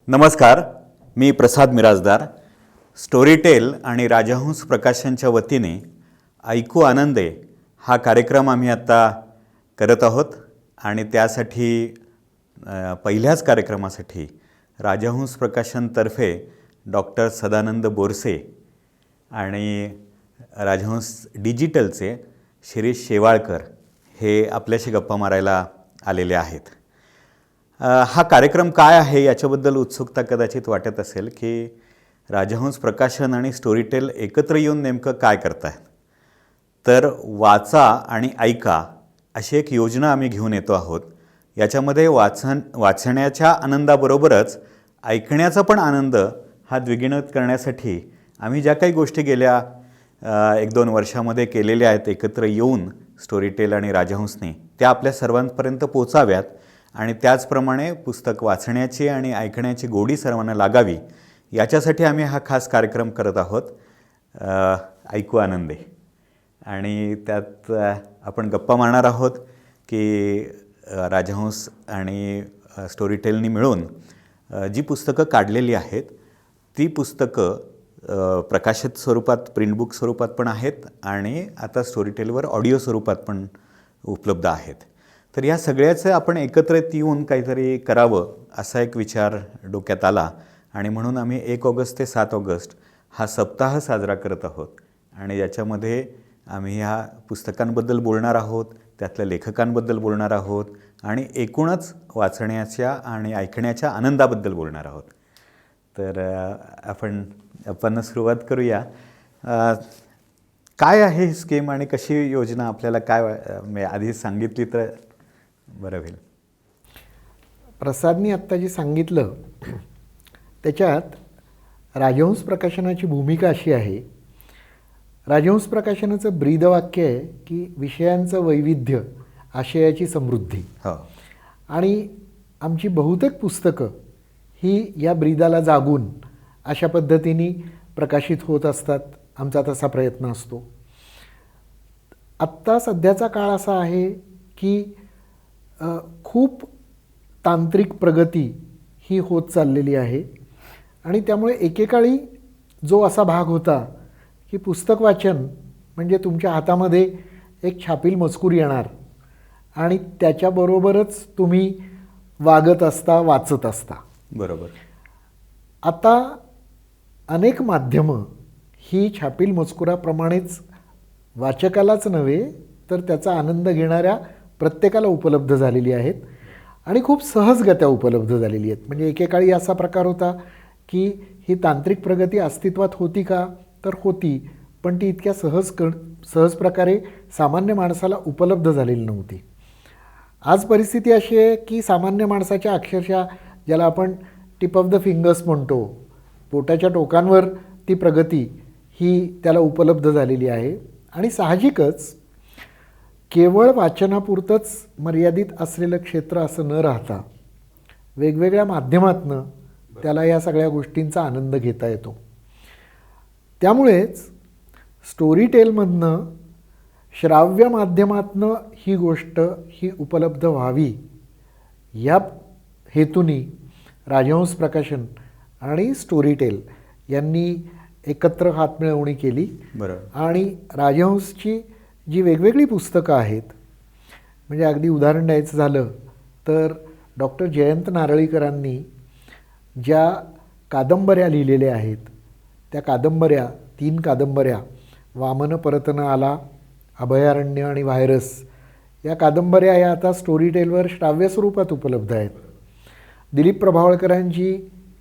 नमस्कार, मी प्रसाद मिराजदार. स्टोरीटेल आणि राजहंस प्रकाशनच्या वतीने ऐकू आनंदे हा कार्यक्रम आम्ही आत्ता करत आहोत आणि त्यासाठी पहिल्याच कार्यक्रमासाठी राजहंस प्रकाशनतर्फे डॉक्टर सदानंद बोरसे आणि राजहंस डिजिटलचे शिरीष शेवाळकर हे आपल्याशी गप्पा मारायला आलेले आहेत. हा कार्यक्रम काय आहे याच्याबद्दल उत्सुकता कदाचित वाटत असेल की राजहंस प्रकाशन आणि स्टोरीटेल एकत्र येऊन नेमकं काय करत आहेत. तर वाचा आणि ऐका अशी एक योजना आम्ही घेऊन येतो आहोत. याच्यामध्ये वाचण्याच्या आनंदाबरोबरच ऐकण्याचा पण आनंद हा द्विगुणित करण्यासाठी आम्ही ज्या काही गोष्टी गेल्या 1-2 वर्षामध्ये केलेल्या आहेत एकत्र येऊन स्टोरीटेल आणि राजहंसने, त्या आपल्या सर्वांपर्यंत पोचाव्यात आणि त्याचप्रमाणे पुस्तक वाचण्याची आणि ऐकण्याची गोडी सर्वांना लागावी याच्यासाठी आम्ही हा खास कार्यक्रम करत आहोत, ऐकू आनंदे. आणि त्यात आपण गप्पा मारणार आहोत की राजहंस आणि स्टोरीटेलनी मिळून जी पुस्तकं काढलेली आहेत ती पुस्तकं प्रकाशित स्वरूपात प्रिंट बुक स्वरूपात पण आहेत आणि आता स्टोरीटेलवर ऑडिओ स्वरूपात पण उपलब्ध आहेत. तर या सगळ्याचं आपण एकत्रित येऊन काहीतरी करावं असा एक विचार डोक्यात आला आणि म्हणून आम्ही 1 ऑगस्ट ते 7 ऑगस्ट हा सप्ताह साजरा करत आहोत. आणि याच्यामध्ये आम्ही ह्या पुस्तकांबद्दल बोलणार आहोत, त्यातल्या लेखकांबद्दल बोलणार आहोत आणि एकूणच वाचण्याच्या आणि ऐकण्याच्या आनंदाबद्दल बोलणार आहोत. तर आपण सुरुवात करूया. काय आहे ही स्कीम आणि कशी योजना आपल्याला काय आधी सांगितली तर बरं होईल. प्रसादनी आत्ता जे सांगितलं त्याच्यात राजहंस प्रकाशनाची भूमिका अशी आहे. राजहंस प्रकाशनाचं ब्रीदवाक्य आहे की विषयांचं वैविध्य, आशयाची समृद्धी. आणि आमची बहुतेक पुस्तकं ही या ब्रीदाला जागून अशा पद्धतीने प्रकाशित होत असतात. आमचा तसा प्रयत्न असतो. आत्ता सध्याचा काळ असा आहे की खूप तांत्रिक प्रगती ही होत चाललेली आहे आणि त्यामुळे एकेकाळी जो असा भाग होता की पुस्तक वाचन म्हणजे तुमच्या हातामध्ये एक छापील मजकूर येणार आणि त्याच्याबरोबरच तुम्ही वागत असता, वाचत असता. बरोबर. आता अनेक माध्यमं ही छापील मजकुराप्रमाणेच वाचकालाच नव्हे तर त्याचा आनंद घेणाऱ्या प्रत्येकाला उपलब्ध झालेली आहेत आणि खूप सहजगत्या उपलब्ध झालेली आहेत. म्हणजे एकेकाळी असा प्रकार होता की ही तांत्रिक प्रगती अस्तित्वात होती का, तर होती, पण ती इतक्या सहज प्रकारे सामान्य माणसाला उपलब्ध झालेली नव्हती. आज परिस्थिती अशी आहे की सामान्य माणसाच्या अक्षरशः ज्याला आपण टिप ऑफ द फिंगर्स म्हणतो, बोटाच्या टोकांवर ती प्रगती ही त्याला उपलब्ध झालेली आहे. आणि साहजिकच केवळ वाचनापुरतंच मर्यादित असलेलं क्षेत्र असं न राहता वेगवेगळ्या माध्यमातनं त्याला या सगळ्या गोष्टींचा आनंद घेता येतो. त्यामुळेच स्टोरीटेलमधनं श्राव्य माध्यमातनं ही गोष्ट ही उपलब्ध व्हावी या हेतूनी राजहंस प्रकाशन आणि स्टोरीटेल यांनी एकत्र हातमिळवणी केली. बरोबर. आणि राजहंसची जी वेगवेगळी पुस्तकं आहेत, म्हणजे अगदी उदाहरण द्यायचं झालं तर डॉक्टर जयंत नारळीकरांनी ज्या कादंबऱ्या लिहिलेल्या आहेत त्या कादंबऱ्या 3 कादंबऱ्या, वामन परतन आला, अभयारण्य आणि व्हायरस, या कादंबऱ्या या आता स्टोरीटेलवर श्राव्य स्वरूपात उपलब्ध आहेत. दिलीप प्रभावळकरांची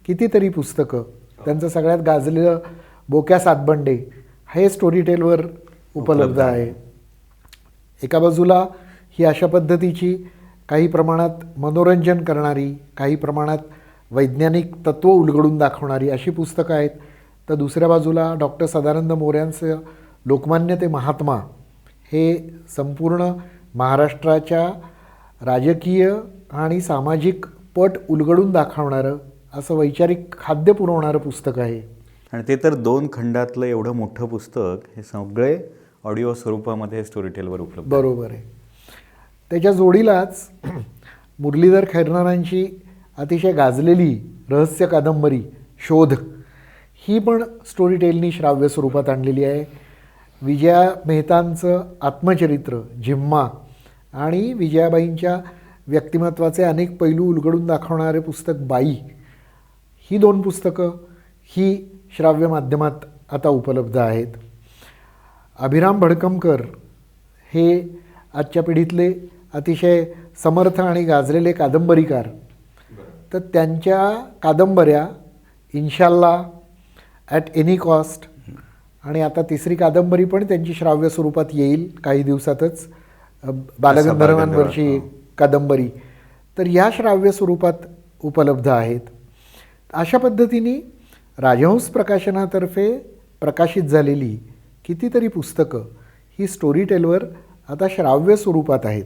कितीतरी पुस्तकं, त्यांचं सगळ्यात गाजलेलं बोक्या सातबंडे हे स्टोरीटेलवर उपलब्ध आहे. एका बाजूला ही अशा पद्धतीची काही प्रमाणात मनोरंजन करणारी, काही प्रमाणात वैज्ञानिक तत्त्व उलगडून दाखवणारी अशी पुस्तकं आहेत, तर दुसऱ्या बाजूला डॉक्टर सदानंद मोऱ्यांचं लोकमान्य ते महात्मा हे संपूर्ण महाराष्ट्राच्या राजकीय आणि सामाजिक पट उलगडून दाखवणारं असं वैचारिक खाद्य पुरवणारं पुस्तक आहे. आणि ते तर 2 खंडातलं एवढं मोठं पुस्तक हे सगळे ऑडिओ स्वरूपामध्ये स्टोरीटेलवर उपलब्ध. बरोबर आहे. त्याच्या जोडीलाच मुरलीधर खैरनारांची अतिशय गाजलेली रहस्य कादंबरी शोध ही पण स्टोरीटेलनी श्राव्य स्वरूपात आणलेली आहे. विजया मेहतांचं आत्मचरित्र झिम्मा आणि विजयाबाईंच्या व्यक्तिमत्वाचे अनेक पैलू उलगडून दाखवणारे पुस्तक बाई, ही 2 पुस्तकं ही श्राव्य माध्यमात आता उपलब्ध आहेत. अभिराम भडकमकर हे आजच्या पिढीतले अतिशय समर्थ आणि गाजलेले कादंबरीकार, तर त्यांच्या कादंबऱ्या इन्शाल्लाह, ॲट एनी कॉस्ट आणि आता 3री कादंबरी पण त्यांची श्राव्य स्वरूपात येईल काही दिवसातच, बालगंधर्वांवरची कादंबरी, तर ह्या श्राव्य स्वरूपात उपलब्ध आहेत. अशा पद्धतीने राजहंस प्रकाशनातर्फे प्रकाशित झालेली कितीतरी पुस्तकं ही स्टोरीटेलवर आता श्राव्य स्वरूपात आहेत.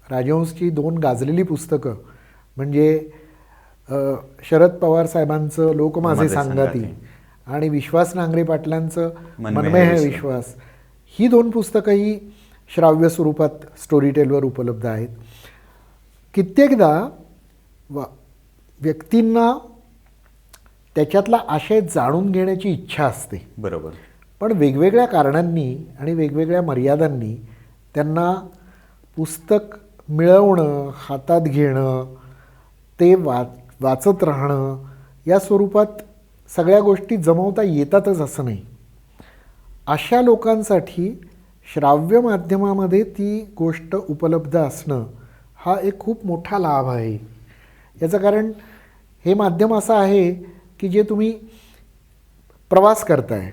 राजहंसची 2 गाजलेली पुस्तकं म्हणजे शरद पवार साहेबांचं लोक माझे सांगाती आणि विश्वास नांगरे पाटलांचं मनमे है विश्वास, ही 2 पुस्तकंही श्राव्य स्वरूपात स्टोरीटेलवर उपलब्ध आहेत. कित्येकदा व्यक्तींना त्याच्यातला आशय जाणून घेण्याची इच्छा असते, बरोबर, पण वेगवेगळ्या कारणांनी आणि वेगवेगळ्या मर्यादांनी त्यांना पुस्तक मिळवणं, हातात घेणं, ते वाचत राहणं या स्वरूपात सगळ्या गोष्टी जमवता येतातच असं नाही. अशा लोकांसाठी श्राव्य माध्यमामध्ये ती गोष्ट उपलब्ध असणं हा एक खूप मोठा लाभ आहे. याचं कारण हे माध्यम असं आहे की जे तुम्ही प्रवास करताय,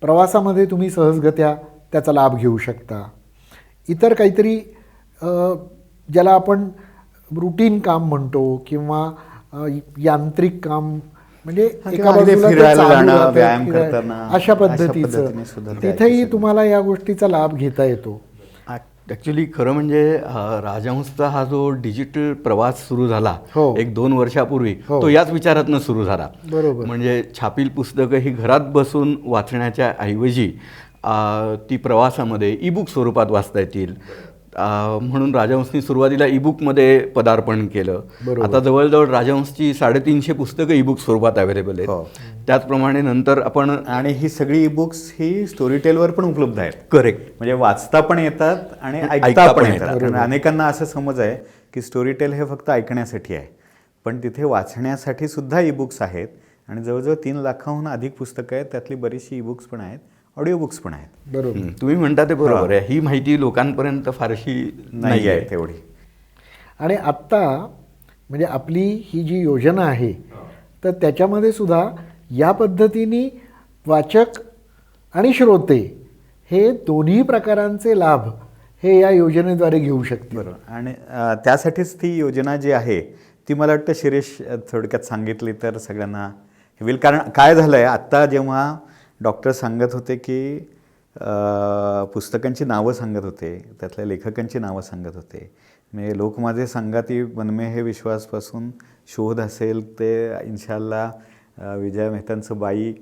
प्रवासामध्ये तुम्ही सहजगत्या त्याचा लाभ घेऊ शकता. इतर काहीतरी ज्याला आपण रुटीन काम म्हणतो किंवा यांत्रिक काम म्हणजे एका बाजूला ते फिरायला चालू जाणं, राहतं, व्यायाम फिरायला, करताना अशा पद्धतीने पद्धतीचं सुद्धा तिथेही तुम्हाला या गोष्टीचा लाभ घेता येतो. ॲक्च्युली खरं म्हणजे राजहंसचा हा जो डिजिटल प्रवास सुरू झाला हो. 1-2 वर्षापूर्वी, हो. तो याच विचारातनं सुरू झाला. बरोबर. म्हणजे छापील पुस्तकं ही घरात बसून वाचण्याच्या ऐवजी ती प्रवासामध्ये ईबुक स्वरूपात वाचता येतील म्हणून राजहंसनी सुरुवातीला ईबुकमध्ये पदार्पण केलं. बरोबर. आता जवळजवळ राजहंसची 350 पुस्तकं ईबुक स्वरूपात अवेलेबल आहेत. हो. त्याचप्रमाणे नंतर आपण आणि ही सगळी बुक्स ही स्टोरीटेलवर पण उपलब्ध आहेत. करेक्ट म्हणजे वाचता पण येतात आणि ऐकता पण येतात. आणि अनेकांना असं समज आहे की स्टोरीटेल हे फक्त ऐकण्यासाठी आहे, पण तिथे वाचण्यासाठी सुद्धा ई बुक्स आहेत आणि जवळजवळ 3 लाखाहून अधिक पुस्तकं आहेत. त्यातली बरीचशी ई बुक्स पण आहेत, ऑडिओ बुक्स पण आहेत. बरोबर. तुम्ही म्हणता ते बरोबर आहे. ही माहिती लोकांपर्यंत फारशी नाही आहे तेवढी. आणि आत्ता म्हणजे आपली ही जी योजना आहे तर त्याच्यामध्ये सुद्धा या पद्धतीने वाचक आणि श्रोते हे दोन्ही प्रकारांचे लाभ हे या योजनेद्वारे घेऊ शकतील. बरोबर. आणि त्यासाठीच ती योजना जी आहे ती मला वाटतं शिरीष थोडक्यात सांगितली तर सगळ्यांना होईल. कारण काय झालं आहे, आत्ता जेव्हा डॉक्टर सांगत होते की पुस्तकांची नावं सांगत होते, त्यातल्या लेखकांची नावं सांगत होते, म्हणजे लोक माझे सांगाती मनमे हे विश्वासपासून शोध असेल ते इन्शाल्लाह विजया मेहतांचं बाई,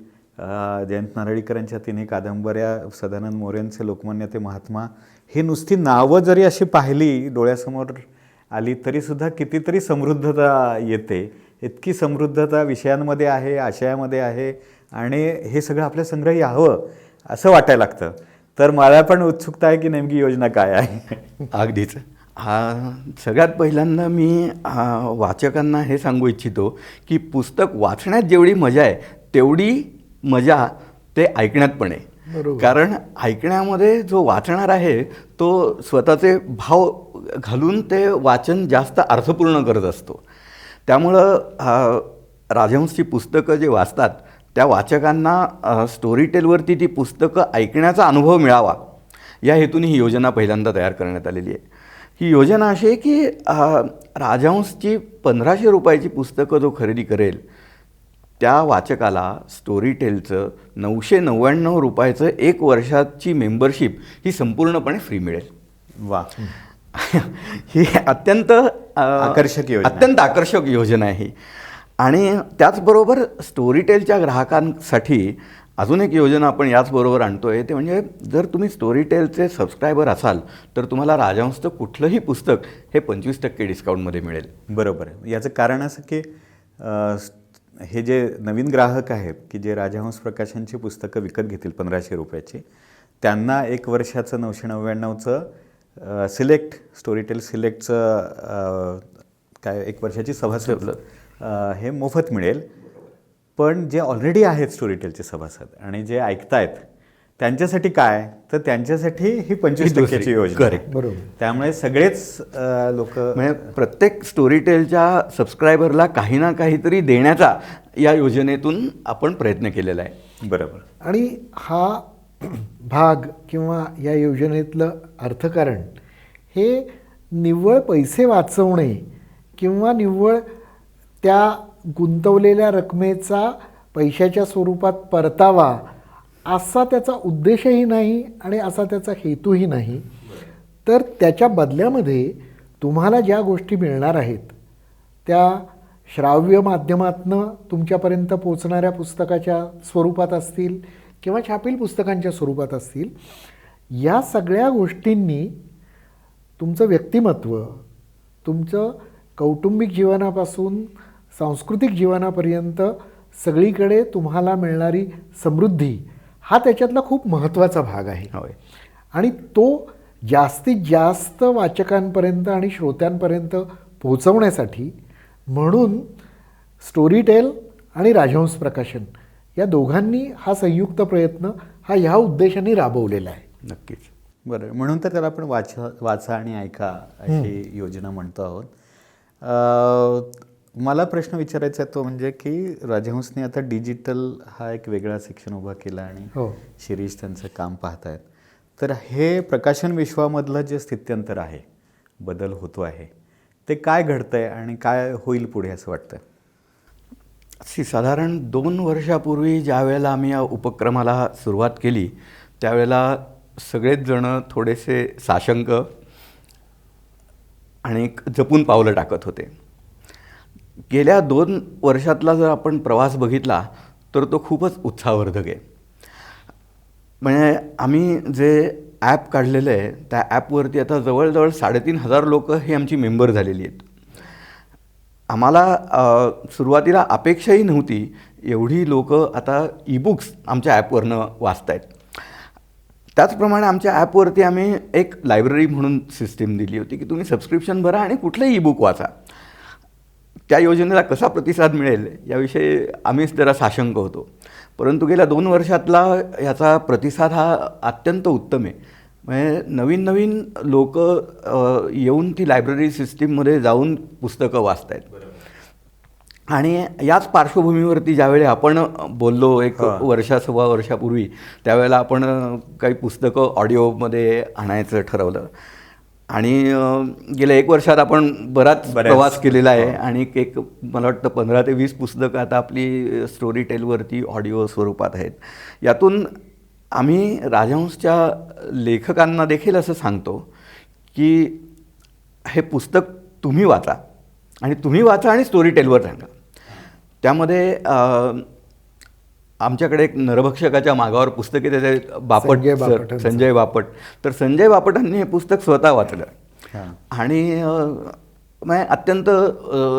जयंत नारळीकरांच्या 3 कादंबऱ्या, सदानंद मोरेंचे लोकमान्य ते महात्मा, हे नुसती नावं जरी अशी पाहिली डोळ्यासमोर आली तरीसुद्धा कितीतरी समृद्धता येते. इतकी समृद्धता विषयांमध्ये आहे, आशयामध्ये आहे आणि हे सगळं आपल्या संग्रही हवं असं वाटायला लागतं. तर मला पण उत्सुकता आहे की नेमकी योजना काय आहे. अगदीच. सगळ्यात पहिल्यांदा मी वाचकांना हे सांगू इच्छितो की पुस्तक वाचण्यात जेवढी मजा आहे तेवढी मजा ते ऐकण्यात पण आहे. बरोबर. कारण ऐकण्यामध्ये जो वाचणार आहे तो स्वतःचे भाव घालून ते वाचन जास्त अर्थपूर्ण करत असतो. त्यामुळं राजहंसची पुस्तकं जे वाचतात त्या वाचकांना स्टोरीटेलवरती ती पुस्तकं ऐकण्याचा अनुभव मिळावा या हेतूने ही योजना पहिल्यांदा तयार करण्यात आलेली आहे. ही योजना अशी आहे की राजहंसची 1500 रुपयाची पुस्तकं जो खरेदी करेल त्या वाचकाला स्टोरीटेलचं 999 रुपयाचं 1 वर्षाची मेंबरशिप ही संपूर्णपणे फ्री मिळेल. वा. ही अत्यंत आकर्षक योजना. अत्यंत आकर्षक योजना आहे ही. आणि त्याचबरोबर स्टोरीटेलच्या ग्राहकांसाठी अजून एक योजना आपण याचबरोबर आणतोय ते म्हणजे जर तुम्ही स्टोरीटेलचे सबस्क्रायबर असाल तर तुम्हाला राजहंसचं कुठलंही पुस्तक हे 25% डिस्काउंटमध्ये मिळेल. बरोबर आहे. याचं कारण असं की हे जे नवीन ग्राहक आहेत की जे राजहंस प्रकाशनची पुस्तकं विकत घेतील 1500 रुपयाची, त्यांना 1 वर्षाचं 999चं सिलेक्ट स्टोरीटेल सिलेक्टचं काय 1 वर्षाची सभासद हे मोफत मिळेल. पण जे ऑलरेडी आहेत स्टोरीटेलचे सभासद आणि जे ऐकतायत त्यांच्यासाठी काय, तर त्यांच्यासाठी ही 25%ची योजना आहे. बरोबर. त्यामुळे सगळेच लोक म्हणजे प्रत्येक स्टोरीटेलच्या सबस्क्रायबरला काही ना काहीतरी देण्याचा या योजनेतून आपण प्रयत्न केलेला आहे. बरोबर. आणि हा भाग किंवा या योजनेतलं अर्थकारण हे निव्वळ पैसे वाचवणे किंवा निव्वळ त्या गुंतवलेल्या रकमेचा पैशाच्या स्वरूपात परतावा असा त्याचा उद्देशही नाही आणि असा त्याचा हेतूही नाही. तर त्याच्या बदल्यामध्ये तुम्हाला ज्या गोष्टी मिळणार आहेत त्या श्राव्य माध्यमातनं तुमच्यापर्यंत पोचणाऱ्या पुस्तकाच्या स्वरूपात असतील किंवा छापील पुस्तकांच्या स्वरूपात असतील, या सगळ्या गोष्टींनी तुमचं व्यक्तिमत्व, तुमचं कौटुंबिक जीवनापासून सांस्कृतिक जीवनापर्यंत सगळीकडे तुम्हाला मिळणारी समृद्धी हा त्याच्यातला खूप महत्त्वाचा भाग आहे. होय. आणि तो जास्तीत जास्त वाचकांपर्यंत आणि श्रोत्यांपर्यंत पोहोचवण्यासाठी म्हणून स्टोरीटेल आणि राजहंस प्रकाशन या दोघांनी हा संयुक्त प्रयत्न हा ह्या उद्देशाने राबवलेला आहे. नक्कीच. बरं, म्हणून तर त्याला आपण वाचा आणि ऐका अशी योजना म्हणतो आहोत. मला प्रश्न विचारायचा आहे तो म्हणजे की राजहंसने आता डिजिटल हा एक वेगळा सेक्शन उभा केला आणि शिरीष त्यांचं काम पाहतायत. तर हे प्रकाशन विश्वामधलं जे स्थित्यंतर आहे, बदल होतो आहे, ते काय घडतंय आणि काय होईल पुढे असं वाटतं? साधारण 2 वर्षापूर्वी ज्या वेळेला आम्ही या उपक्रमाला सुरुवात केली त्यावेळेला सगळेच जण थोडेसे साशंक आणि जपून पावलं टाकत होते. गेल्या 2 वर्षातला जर आपण प्रवास बघितला तर तो खूपच उत्साहवर्धक आहे. म्हणजे आम्ही जे ॲप काढलेलं आहे त्या ॲपवरती आता जवळजवळ 3,500 लोक हे आमची मेंबर झालेली आहेत. आम्हाला सुरुवातीला अपेक्षाही नव्हती एवढी लोक आता ईबुक्स आमच्या ॲपवरनं वाचत आहेत. त्याचप्रमाणे आमच्या ॲपवरती आम्ही एक लायब्ररी म्हणून सिस्टीम दिली होती की तुम्ही सबस्क्रिप्शन भरा आणि कुठलंही ईबुक वाचा. त्या योजनेला कसा प्रतिसाद मिळेल याविषयी आम्हीच जरा साशंक होतो. परंतु गेल्या 2 वर्षातला याचा प्रतिसाद हा अत्यंत उत्तम आहे. म्हणजे नवीन नवीन लोक येऊन ती लायब्ररी सिस्टीममध्ये जाऊन पुस्तकं वाचत आहेत. आणि याच पार्श्वभूमीवरती ज्यावेळी आपण बोललो एक सव्वा वर्षापूर्वी त्यावेळेला आपण काही पुस्तकं ऑडिओमध्ये आणायचं ठरवलं आणि गेल्या 1 वर्षात आपण बराच प्रवास केलेला आहे आणि एक मला वाटतं 15 ते 20 पुस्तकं आता आपली स्टोरीटेलवरती ऑडिओ स्वरूपात आहेत. यातून आम्ही राजहंसच्या लेखकांना देखील असं सांगतो की हे पुस्तक तुम्ही वाचा आणि स्टोरीटेलवर सांगा. त्यामध्ये आमच्याकडे एक नरभक्षकाच्या मागावर पुस्तक आहे त्याचे संजय बापट. तर संजय बापटांनी हे पुस्तक स्वतः वाचलं आणि अत्यंत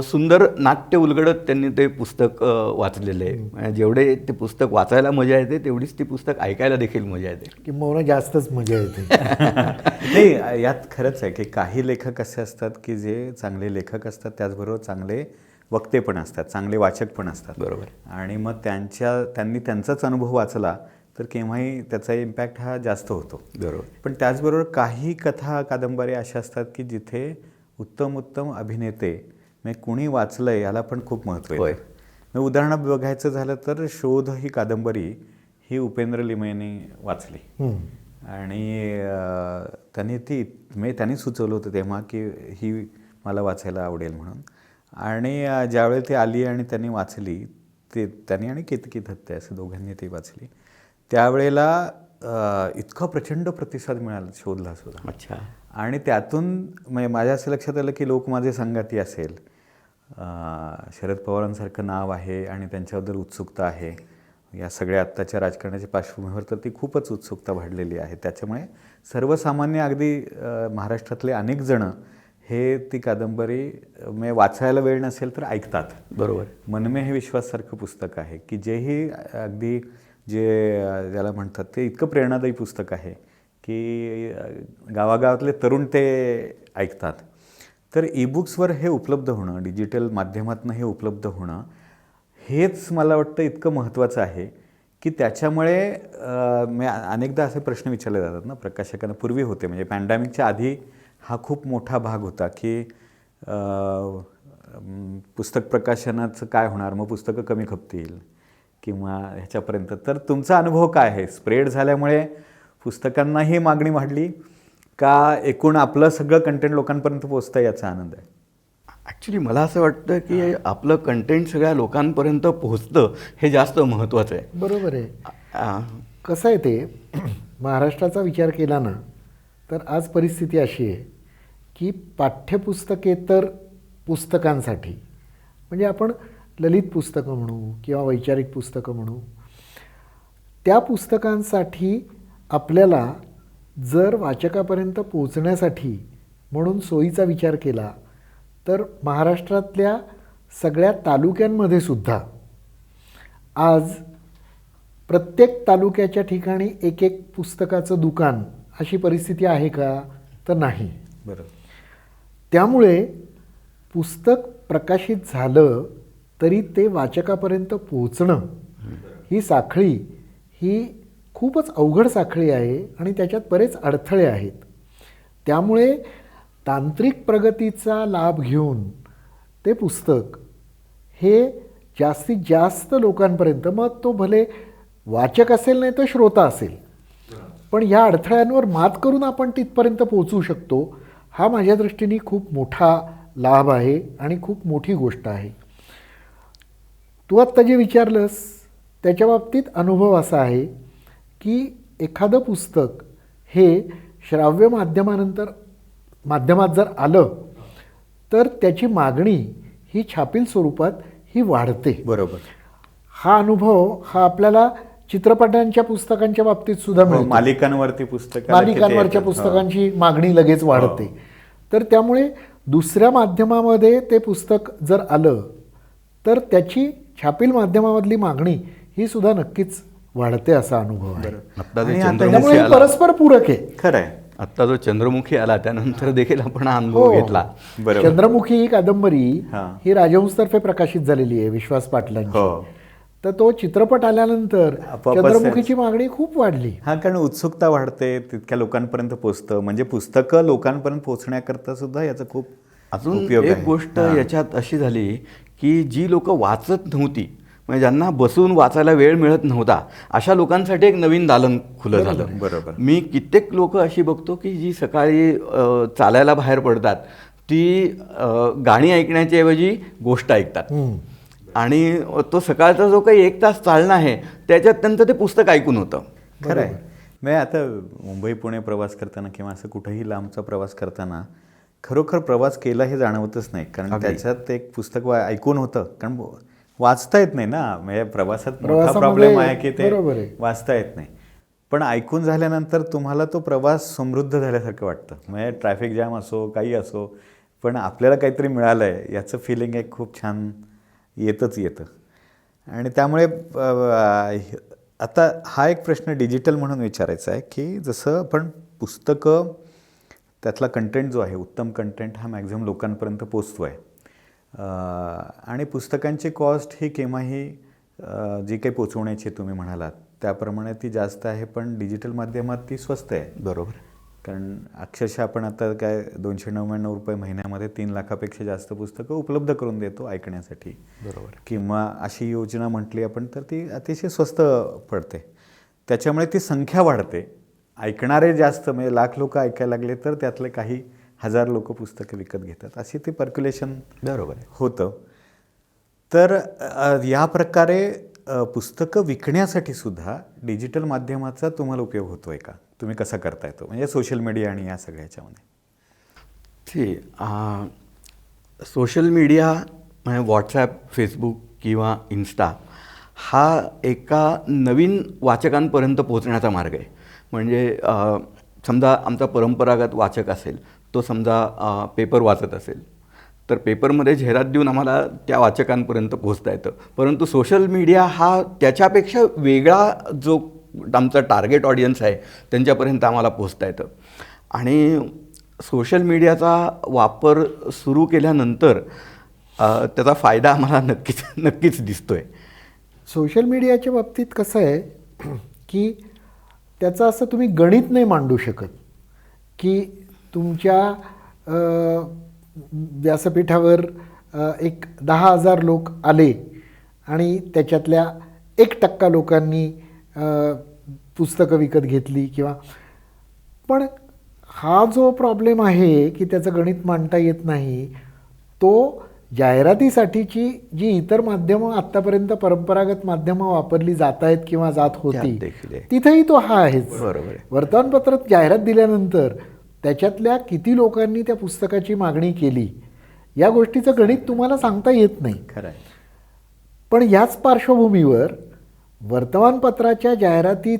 सुंदर नाट्य उलगडत त्यांनी ते पुस्तक वाचलेलं आहे. जेवढे ते पुस्तक वाचायला मजा येते तेवढीच ती पुस्तक ऐकायला देखील मजा येते, किंवा जास्तच मजा येते. नाही, यात खरंच आहे की काही लेखक असे असतात की जे चांगले लेखक असतात त्याचबरोबर चांगले वक्ते पण असतात, चांगले वाचक पण असतात. बरोबर. आणि मग त्यांनी त्यांचाच अनुभव वाचला तर केव्हाही त्याचा इम्पॅक्ट हा जास्त होतो. बरोबर. पण त्याचबरोबर काही कथा कादंबऱ्या अशा असतात की जिथे उत्तम अभिनेते म्हणजे कुणी वाचलं आहे याला पण खूप महत्त्व आहे. उदाहरण बघायचं झालं तर शोध ही कादंबरी ही उपेंद्र लिमयेने वाचली आणि त्यांनी सुचवलं होतं तेव्हा की ही मला वाचायला आवडेल म्हणून. आणि ज्यावेळी ती आली आणि त्यांनी वाचली त्यांनी आणि केतकी दत्ते असं दोघांनी ती वाचली त्यावेळेला इतका प्रचंड प्रतिसाद मिळाला शोधला सुद्धा. अच्छा. आणि त्यातून म्हणजे माझ्या असं लक्षात आलं की लोक माझे संगाती असेल, शरद पवारांसारखं नाव आहे आणि त्यांच्याबद्दल उत्सुकता आहे, या सगळ्या आत्ताच्या राजकारणाच्या पार्श्वभूमीवर तर ती खूपच उत्सुकता वाढलेली आहे. त्याच्यामुळे सर्वसामान्य अगदी महाराष्ट्रातले अनेक जणं हे ती कादंबरी म्हणजे वाचायला वेळ नसेल तर ऐकतात. बरोबर. मनमे हे विश्वासासारखं पुस्तक आहे की जेही अगदी जे ज्याला म्हणतात ते इतकं प्रेरणादायी पुस्तक आहे की गावागावातले तरुण ते ऐकतात. तर ईबुक्सवर हे उपलब्ध होणं, डिजिटल माध्यमातून हे उपलब्ध होणं, हेच मला वाटतं इतकं महत्त्वाचं आहे की त्याच्यामुळे मी अनेकदा असे प्रश्न विचारले जातात ना प्रकाशकांना. पूर्वी होते म्हणजे पॅन्डेमिकच्या आधी हा खूप मोठा भाग होता की पुस्तक प्रकाशनाचं काय होणार, मग पुस्तकं कमी खपतील किंवा ह्याच्यापर्यंत. तर तुमचा अनुभव काय आहे? स्प्रेड झाल्यामुळे पुस्तकांनाही मागणी वाढली का एकूण आपलं सगळं कंटेंट लोकांपर्यंत पोहोचतं याचा आनंद आहे? ॲक्च्युली मला असं वाटतं की आपलं कंटेंट सगळ्या लोकांपर्यंत पोहोचतं हे जास्त महत्त्वाचं आहे. बरोबर आहे. कसं आहे ते महाराष्ट्राचा विचार केला ना तर आज परिस्थिती अशी आहे की पाठ्यपुस्तकेतर पुस्तकांसाठी म्हणजे आपण ललित पुस्तकं म्हणू किंवा वैचारिक पुस्तकं म्हणू, त्या पुस्तकांसाठी आपल्याला जर वाचकापर्यंत पोचण्यासाठी म्हणून सोयीचा विचार केला तर महाराष्ट्रातल्या सगळ्या तालुक्यांमध्ये सुद्धा आज प्रत्येक तालुक्याच्या ठिकाणी एक एक पुस्तकाचं दुकान अशी परिस्थिती आहे का? तर नाही. बरोबर. त्यामुळे पुस्तक प्रकाशित झालं तरी ते वाचकापर्यंत पोचणं ही साखळी ही खूपच अवघड साखळी आहे आणि त्याच्यात बरेच अडथळे आहेत. त्यामुळे तांत्रिक प्रगतीचा लाभ घेऊन ते पुस्तक हे जास्तीत जास्त लोकांपर्यंत, मग तो भले वाचक असेल नाही तर श्रोता असेल, पण ह्या अडथळ्यांवर मात करून आपण तिथपर्यंत पोहोचू शकतो. हा माझ्या दृष्टीने खूप मोठा लाभ आहे आणि खूप मोठी गोष्ट आहे. तू आत्ता जे विचारलंस त्याच्या बाबतीत अनुभव असा आहे की एखादं पुस्तक हे श्राव्य माध्यमात जर आलं तर त्याची मागणी ही छापील स्वरूपात ही वाढते. बरोबर. हा अनुभव हा आपल्याला चित्रपटांच्या पुस्तकांच्या बाबतीत सुद्धा मिळतो. मालिकांवरती पुस्तक, मालिकांवरच्या पुस्तकांची मागणी लगेच वाढते. तर त्यामुळे दुसऱ्या माध्यमामध्ये ते पुस्तक जर आलं तर त्याची छापील माध्यमामधली मागणी ही सुद्धा नक्कीच वाढते असा अनुभव आहे. आत्ता जो आणि चंद्रमुखी त्यामुळे हे आला, परस्पर पूरक आहे. खरं आहे. आत्ता जो चंद्रमुखी आला त्यानंतर देखील आपण हा अनुभव घेतला. बरोबर. चंद्रमुखी ही कादंबरी हां. ही राजहंसतर्फे प्रकाशित झालेली आहे, विश्वास पाटलांची. हो. तर तो चित्रपट आल्यानंतर आपोआपच चंद्रमुखीची मागणी खूप वाढली. हा, कारण उत्सुकता वाढते, तितक्या लोकांपर्यंत पोहोचतं. म्हणजे पुस्तकं लोकांपर्यंत पोहोचण्याकरता सुद्धा याचा खूप अजून उपयोग एक आहे. गोष्ट याच्यात अशी झाली की जी लोक वाचत नव्हती, म्हणजे ज्यांना बसून वाचायला वेळ मिळत नव्हता, अशा लोकांसाठी एक नवीन दालन खुलं झालं. बरोबर. मी कित्येक लोक अशी बघतो की जी सकाळी चालायला बाहेर पडतात ती गाणी ऐकण्याच्या ऐवजी गोष्ट ऐकतात. आणि तो सकाळचा जो काही 1 तास चालणं आहे त्याच्यात त्यांचं ते पुस्तक ऐकून होतं. खरं आहे. मी आता मुंबई पुणे प्रवास करताना किंवा असं कुठेही लांबचा प्रवास करताना खरोखर प्रवास केला हे जाणवतच नाही. कारण त्याच्यात एक पुस्तक ऐकून होतं, कारण वाचता येत नाही ना. म्हणजे प्रवासात मोठा प्रॉब्लेम आहे की ते वाचता येत नाही. पण ऐकून झाल्यानंतर तुम्हाला तो प्रवास समृद्ध झाल्यासारखं वाटतं. म्हणजे ट्रॅफिक जॅम असो, काही असो, पण आपल्याला काहीतरी मिळालं आहे याचं फिलिंग एक खूप छान येतं. आणि त्यामुळे आता हा एक प्रश्न डिजिटल म्हणून विचारायचा आहे की जसं आपण पुस्तकं त्यातला कंटेंट जो आहे, उत्तम कंटेंट हा मॅक्झिमम लोकांपर्यंत पोचतो आहे. आणि पुस्तकांची कॉस्ट ही केव्हाही जी काही पोचवण्याची तुम्ही म्हणालात त्याप्रमाणे ती जास्त आहे, पण डिजिटल माध्यमात ती स्वस्त आहे. बरोबर. कारण अक्षरशः आपण आता काय 299 रुपये महिन्यामध्ये 3 लाखापेक्षा जास्त पुस्तकं उपलब्ध करून देतो ऐकण्यासाठी. बरोबर. किंवा अशी योजना म्हटली आपण तर ती अतिशय स्वस्त पडते. त्याच्यामुळे ती संख्या वाढते. ऐकणारे जास्त, म्हणजे लाख लोक ऐकायला लागले तर त्यातले काही हजार लोक पुस्तकं विकत घेतात, अशी ते पर्क्युलेशन बरोबर होतं. तर या प्रकारे पुस्तकं विकण्यासाठी सुद्धा डिजिटल माध्यमाचा तुम्हाला उपयोग होतो आहे का? तुम्ही कसा करता येतो, म्हणजे सोशल मीडिया आणि या सगळ्याच्यामध्ये? सोशल मीडिया म्हणजे व्हॉट्सॲप, फेसबुक किंवा इन्स्टा हा एका नवीन वाचकांपर्यंत पोहोचण्याचा मार्ग आहे. म्हणजे समजा आमचा परंपरागत वाचक असेल, तो समजा पेपर वाचत असेल, तर पेपरमध्ये जाहिरात देऊन आम्हाला त्या वाचकांपर्यंत पोहोचता येतं. परंतु सोशल मीडिया हा त्याच्यापेक्षा वेगळा जो आमचा टार्गेट ऑडियन्स आहे त्यांच्यापर्यंत आम्हाला पोहोचता येतं. आणि सोशल मीडियाचा वापर सुरू केल्यानंतर त्याचा फायदा आम्हाला नक्कीच दिसतो आहे. सोशल मीडियाच्या बाबतीत कसं आहे की त्याचं असं तुम्ही गणित नाही मांडू शकत की तुमच्या व्यासपीठावर एक 10,000 लोक आले आणि त्याच्यातल्या 1% लोकांनी पुस्तकं विकत घेतली किंवा. पण हा जो प्रॉब्लेम आहे की त्याचं गणित मांडता येत नाही, तो जाहिरातीसाठीची जी इतर माध्यमं आत्तापर्यंत परंपरागत माध्यमं वापरली जात आहेत किंवा जात होती तिथेही तो हा आहेच. बरोबर आहे. वर्तमानपत्रात जाहिरात दिल्यानंतर त्याच्यातल्या किती लोकांनी त्या पुस्तकाची मागणी केली या गोष्टीचं गणित तुम्हाला सांगता येत नाही. खरं आहे. पण याच पार्श्वभूमीवर वर्तमानपत्राच्या जाहिरातीत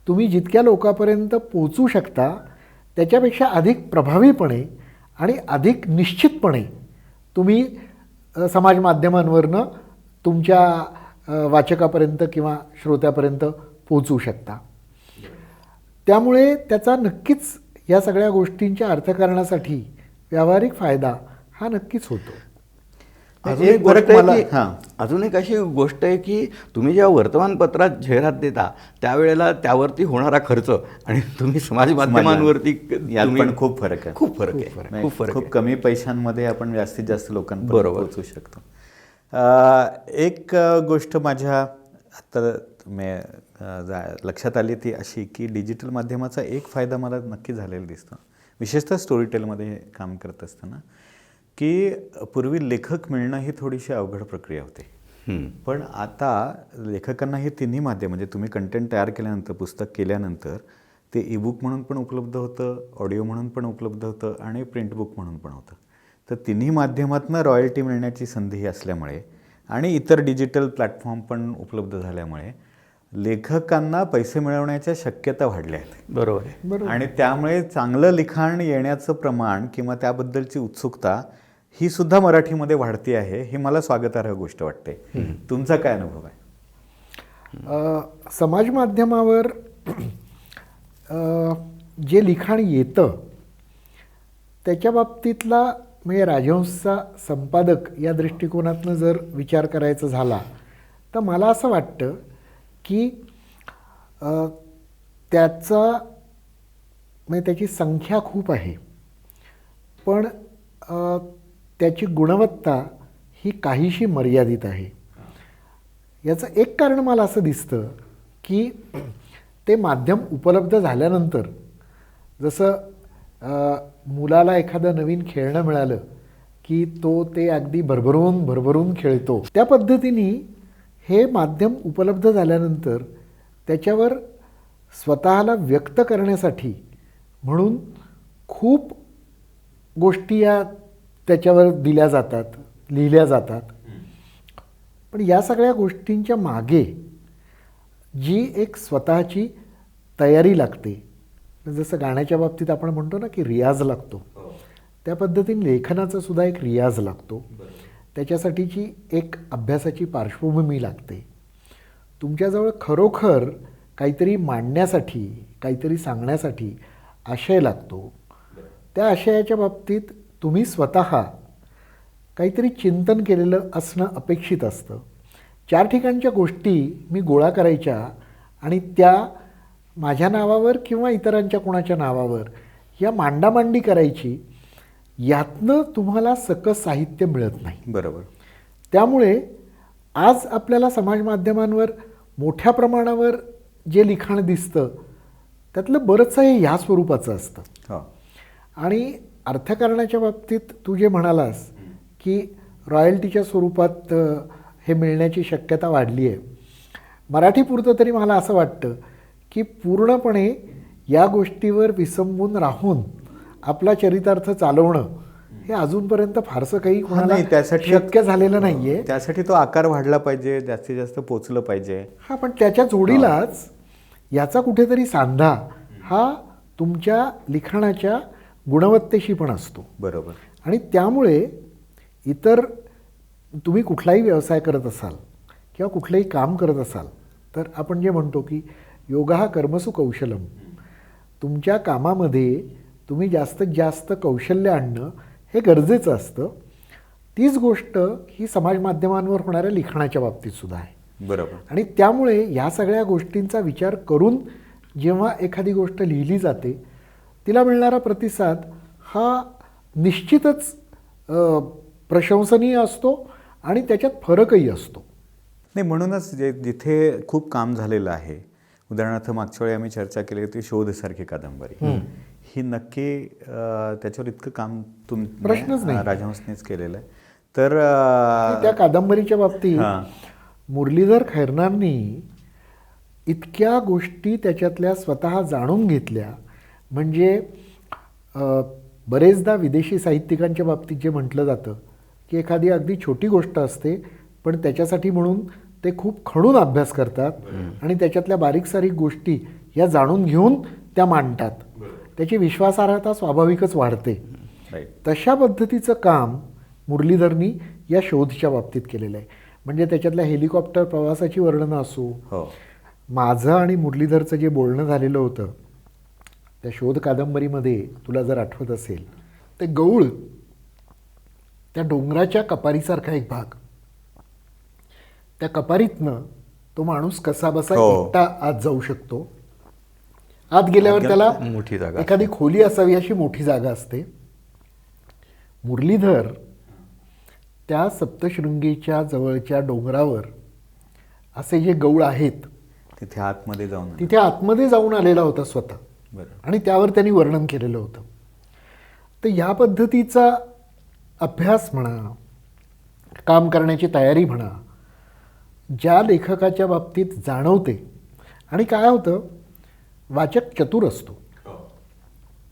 तुम्ही जितक्या लोकांपर्यंत पोहोचू शकता त्याच्यापेक्षा अधिक प्रभावीपणे आणि अधिक निश्चितपणे तुम्ही समाज माध्यमांवरनं तुमच्या वाचकापर्यंत किंवा श्रोत्यापर्यंत पोहोचू शकता. त्यामुळे त्याचा नक्कीच या सगळ्या गोष्टींच्या अर्थकारणासाठी व्यावहारिक फायदा हा नक्कीच होतो. अजून एक अशी गोष्ट आहे की तुम्ही जेव्हा वर्तमानपत्रात जाहिरात देता त्यावेळेला त्यावरती होणारा खर्च आणि तुम्ही समाज माध्यमांवरती यात पण खूप फरक आहे. खूप फरक आहे. खूप कमी पैशांमध्ये आपण जास्तीत जास्त लोकांपर्यंत पोहोचू शकतो. एक गोष्ट माझ्या आता लक्षात आली ती अशी की डिजिटल माध्यमाचा एक फायदा मला नक्की झालेला दिसतो, विशेषतः स्टोरीटेलमध्ये काम करत असताना, की पूर्वी लेखक मिळणं ही थोडीशी अवघड प्रक्रिया होती. पण आता लेखकांना हे तिन्ही माध्यम म्हणजे तुम्ही कंटेंट तयार केल्यानंतर पुस्तक केल्यानंतर ते ईबुक म्हणून पण उपलब्ध होतं, ऑडिओ म्हणून पण उपलब्ध होतं आणि प्रिंट बुक म्हणून पण होतं. तर तिन्ही माध्यमातून रॉयल्टी मिळण्याची संधी असल्यामुळे आणि इतर डिजिटल प्लॅटफॉर्म पण उपलब्ध झाल्यामुळे लेखकांना पैसे मिळवण्याच्या शक्यता वाढल्या आहेत. बरोबर आहे. आणि त्यामुळे चांगलं लिखाण येण्याचं प्रमाण किंवा त्याबद्दलची उत्सुकता ही सुद्धा मराठीमध्ये वाढती आहे. ही मला स्वागतार्ह गोष्ट वाटते. तुमचा काय अनुभव आहे? समाज माध्यमावर जे लिखाण येतं त्याच्या बाबतीतला म्हणजे राजहंसचा संपादक या दृष्टिकोनातनं जर विचार करायचा झाला तर मला असं वाटतं की त्याचा म्हणजे त्याची संख्या खूप आहे, पण त्याची गुणवत्ता ही काहीशी मर्यादित आहे. याचं एक कारण मला असं दिसतं की ते माध्यम उपलब्ध झाल्यानंतर जसं मुलाला एखादं नवीन खेळणं मिळालं की तो ते अगदी भरभरून खेळतो, त्या पद्धतीने हे माध्यम उपलब्ध झाल्यानंतर त्याच्यावर स्वतःला व्यक्त करण्यासाठी म्हणून खूप गोष्टी या त्याच्यावर दिल्या जातात, लिहिल्या जातात. पण या सगळ्या गोष्टींच्या मागे जी एक स्वतःची तयारी लागते, जसं गाण्याच्या बाबतीत आपण म्हणतो ना की रियाज लागतो, त्या पद्धतीने लेखनाचा सुद्धा एक रियाज लागतो. त्याच्यासाठीची एक अभ्यासाची पार्श्वभूमी लागते. तुमच्याजवळ खरोखर काहीतरी मांडण्यासाठी, काहीतरी सांगण्यासाठी आशय लागतो. त्या आशयाच्या बाबतीत तुम्ही स्वतः काहीतरी चिंतन केलेलं असणं अपेक्षित असतं. 4 ठिकाणच्या गोष्टी मी गोळा करायच्या आणि त्या माझ्या नावावर किंवा इतरांच्या कोणाच्या नावावर या मांडामांडी करायची, यातनं तुम्हाला सकस साहित्य मिळत नाही. बरोबर. त्यामुळे आज आपल्याला समाज माध्यमांवर मोठ्या प्रमाणावर जे लिखाण दिसतं त्यातलं बरंचसं हे ह्या स्वरूपाचं असतं. हो. आणि अर्थकारणाच्या बाबतीत तू जे म्हणालास की रॉयल्टीच्या स्वरूपात हे मिळण्याची शक्यता वाढली आहे, मराठीपुरतं तरी मला असं वाटतं की पूर्णपणे या गोष्टीवर विसंबून राहून आपला चरितार्थ चालवणं हे अजूनपर्यंत फारसं काही कोणाला नाही, त्यासाठी शक्य झालेलं नाहीये. त्यासाठी तो आकार वाढला पाहिजे, जास्तीत जास्त पोचलं पाहिजे. हा, पण त्याच्या जोडीलाच याचा कुठेतरी सांधा हा तुमच्या लिखाणाच्या गुणवत्तेशी पण असतो. बरोबर. आणि त्यामुळे इतर तुम्ही कुठलाही व्यवसाय करत असाल किंवा कुठलंही काम करत असाल तर आपण जे म्हणतो की योगा हा कर्मसु कौशलम, तुमच्या कामामध्ये तुम्ही जास्तीत जास्त कौशल्य आणणं हे गरजेचं असतं. तीच गोष्ट ही समाज माध्यमांवर होणाऱ्या लिखाणाच्या बाबतीत सुद्धा आहे. बरोबर. आणि त्यामुळे ह्या सगळ्या गोष्टींचा विचार करून जेव्हा एखादी गोष्ट लिहिली जाते तिला मिळणारा प्रतिसाद हा निश्चितच प्रशंसनीय असतो आणि त्याच्यात फरकही असतो. नाही, म्हणूनच जिथे खूप काम झालेलं आहे, उदाहरणार्थ मागच्या वेळी आम्ही चर्चा केली होती शोधसारखी कादंबरी, ही नक्की त्याच्यावर इतकं काम प्रश्नच नाही. राजहंसनेच केलेलं आहे. तर त्या कादंबरीच्या बाबतीत हां. मुरलीधर खैरनारांनी इतक्या गोष्टी त्याच्यातल्या स्वतः जाणून घेतल्या. म्हणजे बरेचदा विदेशी साहित्यिकांच्या बाबतीत जे म्हटलं जातं की एखादी अगदी छोटी गोष्ट असते पण त्याच्यासाठी म्हणून ते खूप खडून अभ्यास करतात आणि त्याच्यातल्या बारीक सारीक गोष्टी या जाणून घेऊन त्या मांडतात, त्याची विश्वासार्हता स्वाभाविकच वाढते. राईट. तशा पद्धतीचं काम मुरलीधरनी या शोधच्या बाबतीत केलेलं आहे. म्हणजे त्याच्यातल्या हेलिकॉप्टर प्रवासाची वर्णनं असो, हो. माझं आणि मुरलीधरचं जे बोलणं झालेलं होतं त्या शोध कादंबरीमध्ये तुला जर आठवत असेल ते गौळ, त्या डोंगराच्या कपारीसारखा एक भाग, त्या कपारीतनं तो माणूस कसा बसा हो. एकटा आत जाऊ शकतो. आत गेल्यावर त्याला मोठी जागा एखादी खोली असावी अशी मोठी जागा असते. मुरलीधर त्या सप्तशृंगीच्या जवळच्या डोंगरावर असे जे गौळ आहेत तिथे आतमध्ये जाऊन तिथे आतमध्ये जाऊन आलेला होता स्वतः, बरं. आणि त्यावर त्यांनी वर्णन केलेलं होतं. तर ह्या पद्धतीचा अभ्यास म्हणा, काम करण्याची तयारी म्हणा, ज्या लेखकाच्या बाबतीत जाणवते. आणि काय होतं, वाचक चतुर असतो.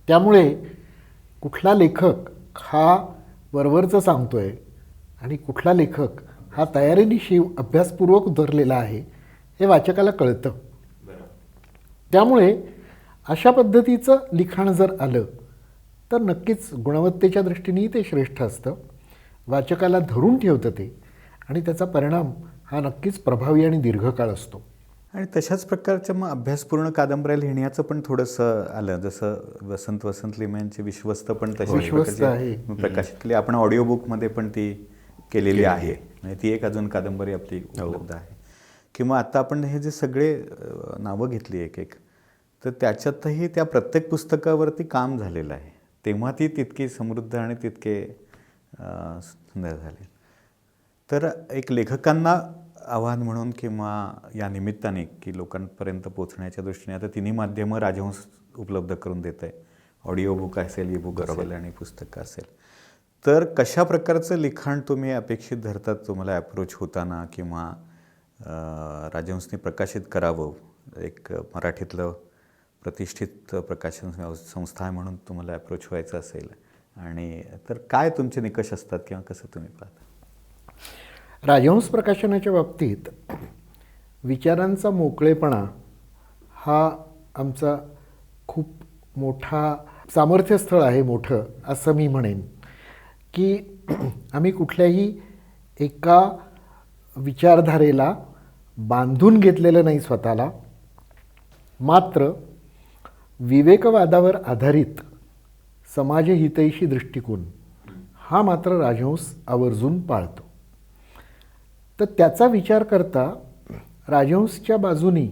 त्यामुळे कुठला लेखक हा वरवरचं सांगतोय आणि कुठला लेखक हा तयारीनिशी अभ्यासपूर्वक उतरलेला आहे हे वाचकाला कळतं. त्यामुळे अशा पद्धतीचं लिखाण जर आलं तर नक्कीच गुणवत्तेच्या दृष्टीनेही ते श्रेष्ठ असतं, वाचकाला धरून ठेवतं ते, आणि त्याचा परिणाम हा नक्कीच प्रभावी आणि दीर्घकाळ असतो. आणि तशाच प्रकारच्या मग अभ्यासपूर्ण कादंबऱ्या लिहिण्याचं पण थोडंसं आलं, जसं वसंत लिमयांची विश्वस्त पण तशी विश्वस्त आहे. प्रकाशित केली. आपण ऑडिओ बुकमध्ये पण ती केलेली आहे. म्हणजे ती एक अजून कादंबरी आपली उपलब्ध आहे. किंवा आता आपण हे जे सगळे नावं घेतली एक एक, तर त्याच्यातही त्या प्रत्येक पुस्तकावरती काम झालेलं आहे. तेव्हा ती तितकी समृद्ध आणि तितके सुंदर झाले. तर एक लेखकांना आव्हान म्हणून किंवा या निमित्ताने की लोकांपर्यंत पोहोचण्याच्या दृष्टीने आता तिन्ही माध्यमं राजहंस उपलब्ध करून देत आहे. ऑडिओ बुक असेल, ई बुक असेल आणि पुस्तकं असेल. तर कशा प्रकारचं लिखाण तुम्ही अपेक्षित धरतात तुम्हाला अप्रोच होताना, किंवा राजहंसने प्रकाशित करावं, एक मराठीतलं प्रतिष्ठित प्रकाशन संस्था आहे म्हणून तुम्हाला अप्रोच व्हायचं असेल, आणि तर काय तुमचे निकष असतात किंवा कसं तुम्ही पाहता? राजहंस प्रकाशनाच्या बाबतीत विचारांचा मोकळेपणा हा आमचा खूप मोठा सामर्थ्यस्थळ आहे, मोठं असं मी म्हणेन. की आम्ही कुठल्याही एका विचारधारेला बांधून घेतलेलं नाही स्वतःला, मात्र विवेकवादावर आधारित समाजहितैषी दृष्टिकोन हा मात्र राजहंस आवर्जून पाळतो. तर त्याचा विचार करता राजहंसच्या बाजूनी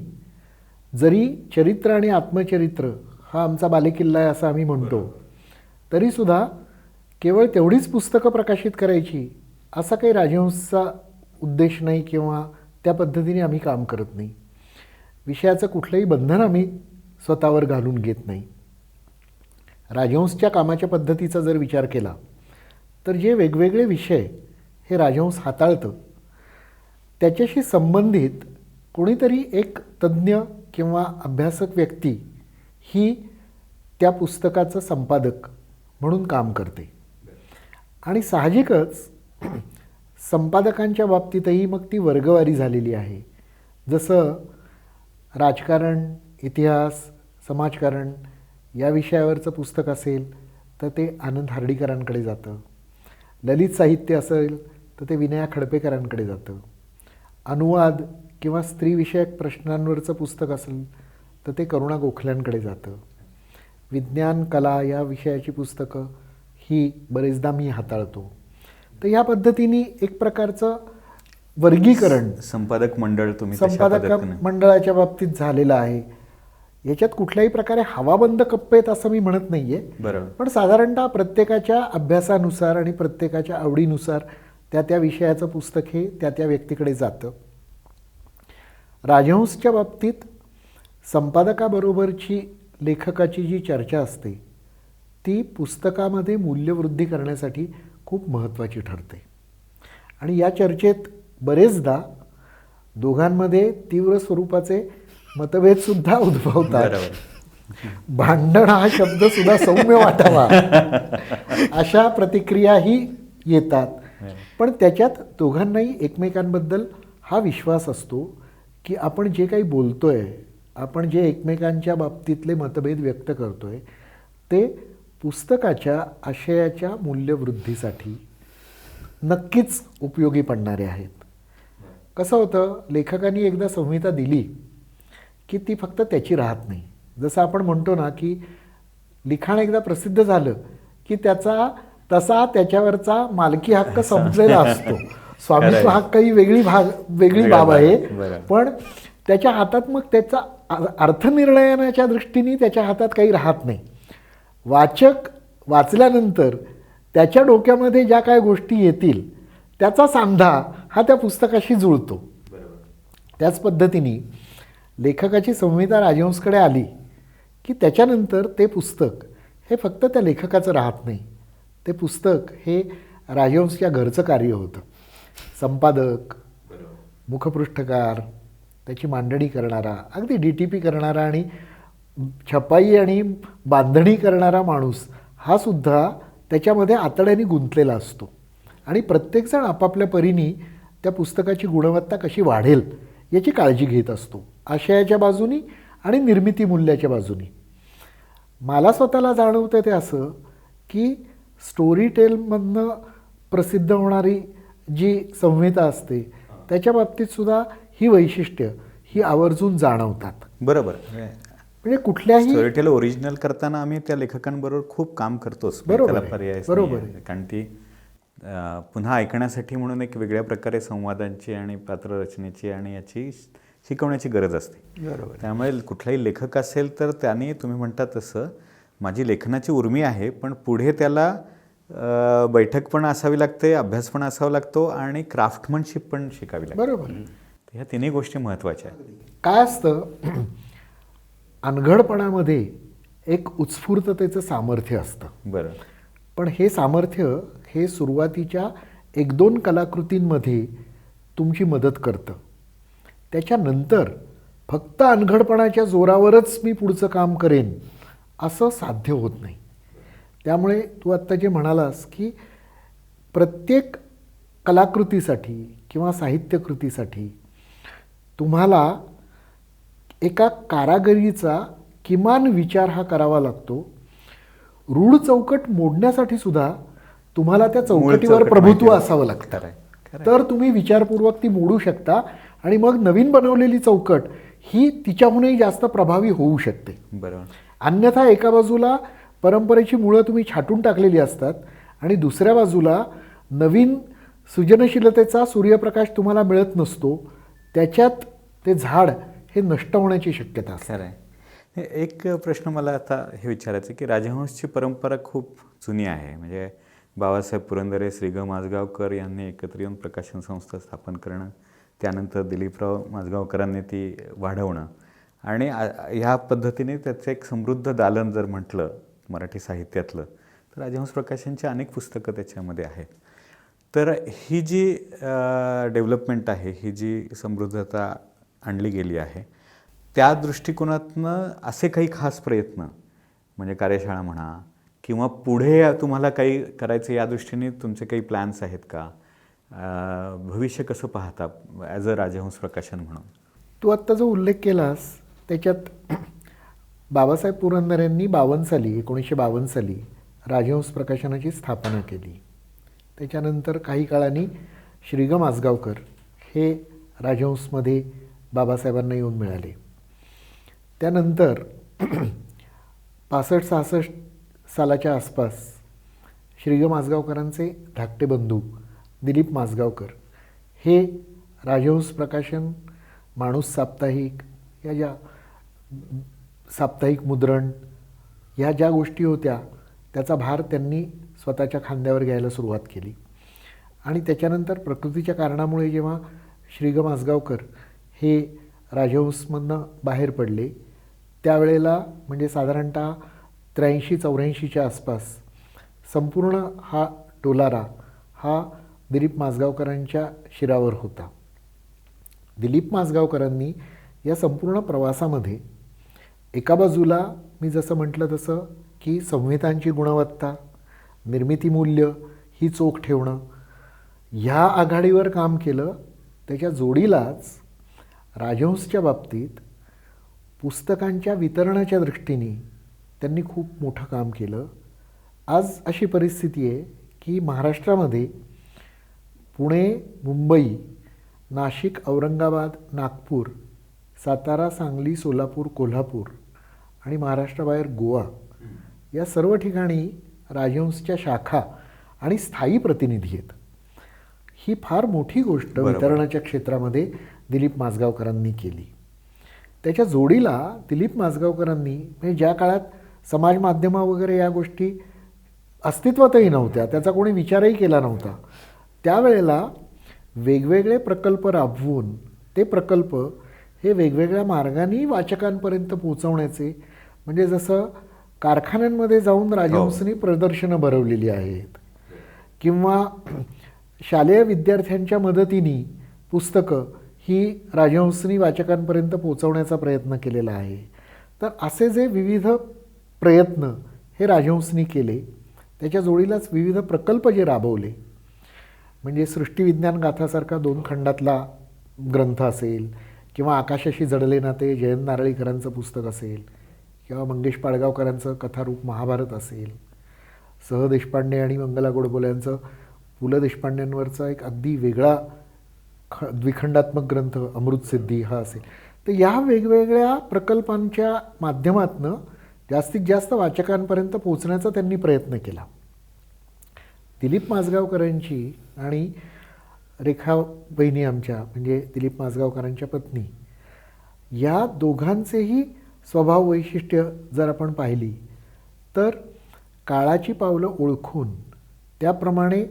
जरी चरित्र आणि आत्मचरित्र हा आमचा बालेकिल्ला आहे असं आम्ही म्हणतो, तरीसुद्धा केवळ तेवढीच पुस्तकं प्रकाशित करायची असा काही राजहंसचा उद्देश नाही किंवा त्या पद्धतीने आम्ही काम करत नाही. विषयाचं कुठलंही बंधन आम्ही स्वतःवर घालून घेत नाही. राजहंसच्या कामाच्या पद्धतीचा जर विचार केला तर जे वेगवेगळे विषय हे राजहंस हाताळतं त्याच्याशी संबंधित कोणीतरी एक तज्ज्ञ किंवा अभ्यासक व्यक्ती ही त्या पुस्तकाचं संपादक म्हणून काम करते. आणि साहजिकच संपादकांच्या बाबतीतही मग ती वर्गवारी झालेली आहे. जसं राजकारण, इतिहास, समाजकारण या विषयावरचं पुस्तक असेल तर ते आनंद हर्डीकरांकडे जातं. ललित साहित्य असेल तर ते विनया खडपेकरांकडे जातं. अनुवाद किंवा स्त्रीविषयक प्रश्नांवरचं पुस्तक असेल तर ते करुणा गोखल्यांकडे जातं. विज्ञान, कला या विषयाची पुस्तकं ही बरेचदा मी हाताळतो. तर ह्या पद्धतीने एक प्रकारचं वर्गीकरण संपादक मंडळ तुम्ही तशा संपादक पद्धतीने मंडळाच्या बाबतीत झालेलं आहे. याच्यात कुठल्याही प्रकारे हवाबंद कप्पे आहेत असं मी म्हणत नाही आहे. बरोबर. पण साधारणतः प्रत्येकाच्या अभ्यासानुसार आणि प्रत्येकाच्या आवडीनुसार त्या त्या विषयाचं पुस्तक हे त्या त्या व्यक्तीकडे जातं. राजहंसच्या बाबतीत संपादकाबरोबरची लेखकाची जी चर्चा असते ती पुस्तकामध्ये मूल्यवृद्धी करण्यासाठी खूप महत्त्वाची ठरते. आणि या चर्चेत बरेचदा दोघांमध्ये तीव्र स्वरूपाचे मतभेदसुद्धा उद्भवतात. भांडण हा शब्दसुद्धा सौम्य वाटावा अशा प्रतिक्रियाही येतात. पण त्याच्यात दोघांनाही एकमेकांबद्दल हा विश्वास असतो की आपण जे काही बोलतोय, आपण जे एकमेकांच्या बाबतीतले मतभेद व्यक्त करतोय ते पुस्तकाच्या आशयाच्या मूल्यवृद्धीसाठी नक्कीच उपयोगी पडणारे आहेत. कसं होतं, लेखकांनी एकदा संहिता दिली की ती फक्त त्याची राहत नाही. जसं आपण म्हणतो ना की लिखाण एकदा प्रसिद्ध झालं की त्याचा तसा त्याच्यावरचा मालकी हक्क संपलेला असतो. स्वामित्व हक्क ही वेगळी बाब आहे. पण त्याच्या हातात मग त्याचा अर्थनिर्णयाच्या दृष्टीने त्याच्या हातात काही राहत नाही. वाचक वाचल्यानंतर त्याच्या डोक्यामध्ये ज्या काय गोष्टी येतील त्याचा सांधा हा त्या पुस्तकाशी जुळतो. त्याच पद्धतीने लेखकाची संहिता राजहंसकडे आली की त्याच्यानंतर ते पुस्तक हे फक्त त्या लेखकाचं राहत नाही. ते पुस्तक हे राजहंसच्या घरचं कार्य होतं. संपादक, मुखपृष्ठकार, त्याची मांडणी करणारा, अगदी DTP करणारा आणि छपाई आणि बांधणी करणारा माणूस हा सुद्धा त्याच्यामध्ये आतड्याने गुंतलेला असतो. आणि प्रत्येकजण आपापल्या परीने त्या पुस्तकाची गुणवत्ता कशी वाढेल याची काळजी घेत असतो, आशयाच्या बाजूनी आणि निर्मिती मूल्याच्या बाजूनी. मला स्वतःला जाणवतं ते असं की स्टोरी टेलमधनं प्रसिद्ध होणारी जी संहिता असते त्याच्या बाबतीत सुद्धा ही वैशिष्ट्य ही आवर्जून जाणवतात. बरोबर. म्हणजे कुठल्याही स्टोरीटेल ओरिजिनल करताना आम्ही त्या लेखकांबरोबर खूप काम करतोच. बरोबर त्याला आहे. पर्यायच बरोबर नाहीये. आहे. कारण ती पुन्हा ऐकण्यासाठी म्हणून एक वेगळ्या प्रकारे संवादांची आणि पात्ररचनेची आणि याची शिकवण्याची गरज असते. बरोबर. त्यामुळे कुठलाही लेखक असेल तर त्याने तुम्ही म्हणता तसं माझी लेखनाची उर्मी आहे, पण पुढे त्याला बैठक पण असावी लागते, अभ्यास पण असावा लागतो आणि क्राफ्टमनशिप पण शिकावी लागते. बरोबर. ह्या तिन्ही गोष्टी महत्त्वाच्या आहेत. काय असतं, अनघडपणामध्ये एक उत्स्फूर्ततेचं सामर्थ्य असतं. बरं. पण हे सामर्थ्य हे सुरुवातीच्या 1-2 कलाकृतींमध्ये तुमची मदत करतं. त्याच्यानंतर फक्त अनघडपणाच्या जोरावरच मी पुढचं काम करेन असं साध्य होत नाही. त्यामुळे तू आत्ता जे म्हणालास की प्रत्येक कलाकृतीसाठी किंवा साहित्यकृतीसाठी तुम्हाला एका कारागिरीचा किमान विचार हा करावा लागतो. रूढ चौकट मोडण्यासाठी सुद्धा तुम्हाला त्या चौकटीवर चौकट प्रभुत्व माहिती असावं लागतं. खरंय, खरंय. तर तुम्ही विचारपूर्वक ती मोडू शकता आणि मग नवीन बनवलेली चौकट ही तिच्याहूनही जास्त प्रभावी होऊ शकते. बरोबर. अन्यथा एका बाजूला परंपरेची मुळं तुम्ही छाटून टाकलेली असतात आणि दुसऱ्या बाजूला नवीन सृजनशीलतेचा सूर्यप्रकाश तुम्हाला मिळत नसतो. त्याच्यात ते झाड हे नष्ट होण्याची शक्यता असते. खरं आहे. एक प्रश्न मला आता हे विचारायचं आहे की राजहंसची परंपरा खूप जुनी आहे. म्हणजे बाबासाहेब पुरंदरे, श्री ग. माझगावकर यांनी एकत्र येऊन प्रकाशन संस्था स्थापन करणं, त्यानंतर दिलीपराव माझगावकरांनी ती वाढवणं आणि ह्या पद्धतीने त्याचं एक समृद्ध दालन जर म्हटलं मराठी साहित्यातलं तर राजहंस प्रकाशनची अनेक पुस्तकं त्याच्यामध्ये आहेत. तर ही जी डेव्हलपमेंट आहे, ही जी समृद्धता आणली गेली आहे, त्या दृष्टिकोनातनं असे काही खास प्रयत्न म्हणजे कार्यशाळा म्हणा किंवा पुढे तुम्हाला काही करायचं या दृष्टीने तुमचे काही प्लॅन्स आहेत का? भविष्य कसं पाहता ॲज अ राजहंस प्रकाशन म्हणून? तू आत्ता जो उल्लेख केलास त्याच्यात बाबासाहेब पुरंदरेंनी 1952 साली राजहंस प्रकाशनाची स्थापना केली. त्याच्यानंतर काही काळाने श्रीगम आसगावकर हे राजहंसमध्ये बाबासाहेबांना येऊन मिळाले. त्यानंतर 65-66 सालाच्या आसपास श्रीगम आसगावकरांचे धाकटे बंधू दिलीप माजगावकर हे राजहंस प्रकाशन, माणूस साप्ताहिक, या ज्या साप्ताहिक मुद्रण ह्या ज्या गोष्टी होत्या त्याचा भार त्यांनी स्वतःच्या खांद्यावर घ्यायला सुरुवात केली. आणि त्याच्यानंतर प्रकृतीच्या कारणामुळे जेव्हा श्रीगम आसगावकर हे राजहंसमधनं बाहेर पडले त्यावेळेला म्हणजे साधारणतः 83-84च्या आसपास संपूर्ण हा डोलारा हा दिलीप माजगावकरांच्या शिरावर होता. दिलीप माजगावकरांनी या संपूर्ण प्रवासामध्ये एका बाजूला मी जसं म्हटलं तसं की संहितांची गुणवत्ता, निर्मितीमूल्य ही चोख ठेवणं ह्या आघाडीवर काम केलं. त्याच्या जोडीलाच राजहंसच्या बाबतीत पुस्तकांच्या वितरणाच्या दृष्टीने त्यांनी खूप मोठं काम केलं. आज अशी परिस्थिती आहे की महाराष्ट्रामध्ये पुणे, मुंबई, नाशिक, औरंगाबाद, नागपूर, सातारा, सांगली, सोलापूर, कोल्हापूर आणि महाराष्ट्राबाहेर गोवा या सर्व ठिकाणी राजहंसच्या शाखा आणि स्थायी प्रतिनिधी आहेत. ही फार मोठी गोष्ट वितरणाच्या क्षेत्रामध्ये दिलीप माजगावकरांनी केली. त्याच्या जोडीला दिलीप माजगावकरांनी म्हणजे ज्या काळात समाज माध्यमं वगैरे या गोष्टी अस्तित्वातही नव्हत्या, त्याचा कोणी विचारही केला नव्हता, त्यावेळेला वेगवेगळे प्रकल्प राबवून ते प्रकल्प हे वेगवेगळ्या मार्गाने वाचकांपर्यंत पोहोचवण्याचे, म्हणजे जसं कारखान्यांमध्ये जाऊन राजहंसनी प्रदर्शनं भरवलेली आहेत किंवा शालेय विद्यार्थ्यांच्या मदतीने पुस्तकं ही राजहंसनी वाचकांपर्यंत पोहोचवण्याचा प्रयत्न केलेला आहे. तर असे जे विविध प्रयत्न हे राजहंसनी केले, त्याच्या जोडीलाच विविध प्रकल्प जे राबवले, म्हणजे सृष्टीविज्ञान गाथासारखा 2 खंडातला ग्रंथ असेल किंवा आकाशाशी जडले नाते जयंत नारळीकरांचं पुस्तक असेल किंवा मंगेश पाडगावकरांचं कथारूप महाभारत असेल, स. देशपांडे आणि मंगला गोडबोले यांचं पु. ल. देशपांडेंवरचा एक अगदी वेगळा द्विखंडात्मक ग्रंथ अमृतसिद्धी हा असेल. तर या वेगवेगळ्या प्रकल्पांच्या माध्यमातून जास्तीत जास्त वाचकांपर्यंत पोहोचण्याचा त्यांनी प्रयत्न केला. दिलीप माजगावकरांची आणि रेखा बहिणी आमच्या म्हणजे दिलीप माजगावकरांच्या पत्नी या दोघांचेही स्वभाव वैशिष्ट्य जर आपण पाहिली तर काळाची पावलं ओळखून त्याप्रमाणे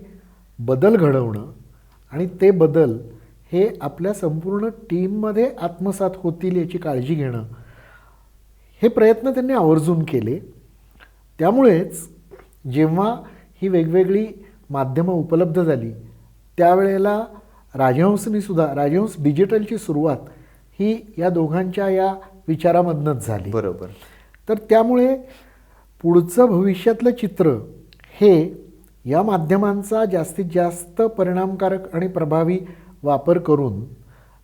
बदल घडवणं आणि ते बदल हे आपल्या संपूर्ण टीममध्ये आत्मसात होतील याची काळजी घेणं, हे प्रयत्न त्यांनी आवर्जून केले. त्यामुळेच जेव्हा ही वेगवेगळी माध्यमं उपलब्ध झाली त्यावेळेला राजहंस डिजिटलची सुरुवात ही या दोघांच्या या विचारामधनंच झाली. बरोबर. तर त्यामुळे पुढचं भविष्यातलं चित्र हे या माध्यमांचा जास्तीत जास्त परिणामकारक आणि प्रभावी वापर करून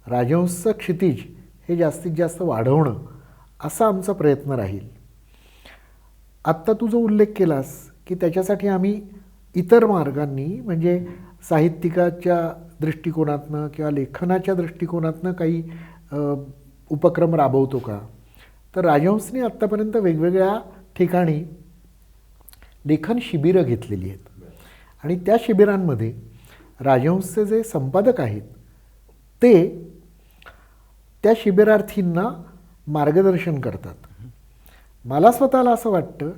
राजहंसचं क्षितिज हे जास्तीत जास्त वाढवणं असा आमचा प्रयत्न राहील. आत्ता तू जो उल्लेख केलास की त्याच्यासाठी आम्ही इतर मार्गांनी म्हणजे साहित्यिकाच्या दृष्टिकोनातनं किंवा लेखनाच्या दृष्टिकोनातनं काही उपक्रम राबवतो का, तर राजहंसनी आत्तापर्यंत वेगवेगळ्या ठिकाणी लेखन शिबिरं घेतलेली आहेत आणि त्या शिबिरांमध्ये राजहंसचे जे संपादक आहेत ते त्या शिबिरार्थींना मार्गदर्शन करतात. मला स्वतःला असं वाटतं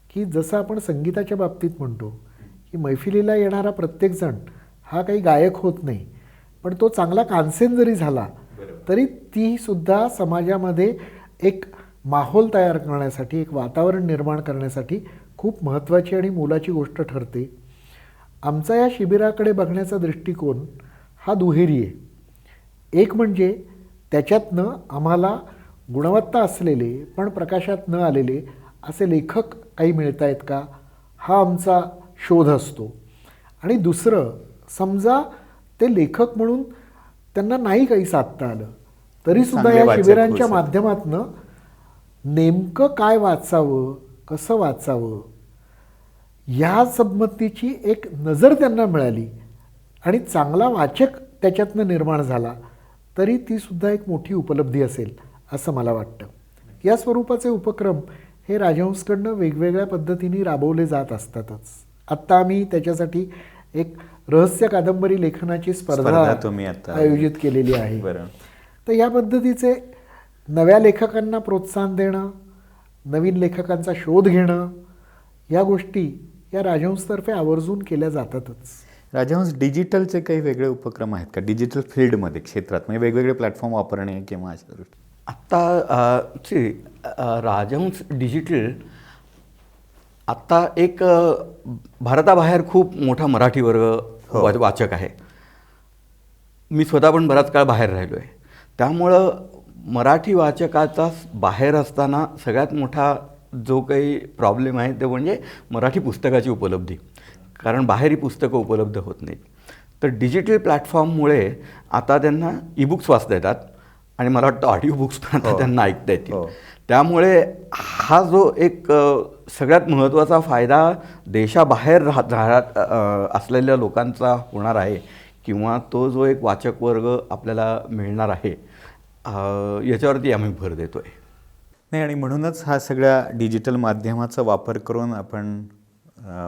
की जसं आपण संगीताच्या बाबतीत म्हणतो की मैफिलीला येणारा प्रत्येकजण हा काही गायक होत नाही, पण तो चांगला कानसेन जरी झाला तरी तीसुद्धा समाजामध्ये एक माहोल तयार करण्यासाठी, एक वातावरण निर्माण करण्यासाठी खूप महत्त्वाची आणि मोलाची गोष्ट ठरते. आमचा या शिबिराकडे बघण्याचा दृष्टिकोन हा दुहेरी आहे. एक म्हणजे त्याच्यातनं आम्हाला गुणवत्ता असलेले पण प्रकाशात न आलेले असे लेखक काही मिळत आहेत का हा आमचा शोध असतो. आणि दुसरं, समजा ते लेखक म्हणून त्यांना नाही काही साधता आलं तरीसुद्धा चांगले या वाचक शिबिरांच्या होऊ शकतात. माध्यमातनं नेमकं काय वाचावं, कसं वाचावं, ह्या संबंधीची एक नजर त्यांना मिळाली आणि चांगला वाचक त्याच्यातनं निर्माण झाला तरी तीसुद्धा एक मोठी उपलब्धी असेल असं मला वाटतं. या स्वरूपाचे उपक्रम हे राजहंसकडनं वेगवेगळ्या पद्धतीने राबवले जात असतातच. आत्ता आम्ही त्याच्यासाठी एक रहस्य कादंबरी लेखनाची स्पर्धा तुम्ही स्पर्धा आता आयोजित केलेली आहे. बरं. तर या पद्धतीचे नव्या लेखकांना प्रोत्साहन देणं, नवीन लेखकांचा शोध घेणं, या गोष्टी या राजहंसतर्फे आवर्जून केल्या जातातच. राजहंस डिजिटलचे काही वेगळे उपक्रम आहेत का डिजिटल फील्डमध्ये क्षेत्रात, म्हणजे वेगवेगळे प्लॅटफॉर्म वापरणे किंवा अशा गोष्टी? आत्ता राजहंस डिजिटल आत्ता एक भारताबाहेर खूप मोठा मराठी वर्ग वाचक आहे. मी स्वतः पण बराच काळ बाहेर राहिलो आहे. त्यामुळं मराठी वाचकाचा बाहेर असताना सगळ्यात मोठा जो काही प्रॉब्लेम आहे ते म्हणजे मराठी पुस्तकाची उपलब्धी, कारण बाहेर ही पुस्तकं उपलब्ध होत नाहीत. तर डिजिटल प्लॅटफॉर्ममुळे आता त्यांना ईबुक्स वाचता येतात आणि मला वाटतं ऑडिओ बुक्स पण आता त्यांना ऐकता येतील. त्यामुळे हा जो एक सगळ्यात महत्त्वाचा फायदा देशाबाहेर राहत असलेल्या लोकांचा होणार आहे किंवा तो जो एक वाचक वर्ग आपल्याला मिळणार आहे याच्यावरती आम्ही भर देतो आहे. नाही, आणि म्हणूनच हा सगळ्या डिजिटल माध्यमाचा वापर करून आपण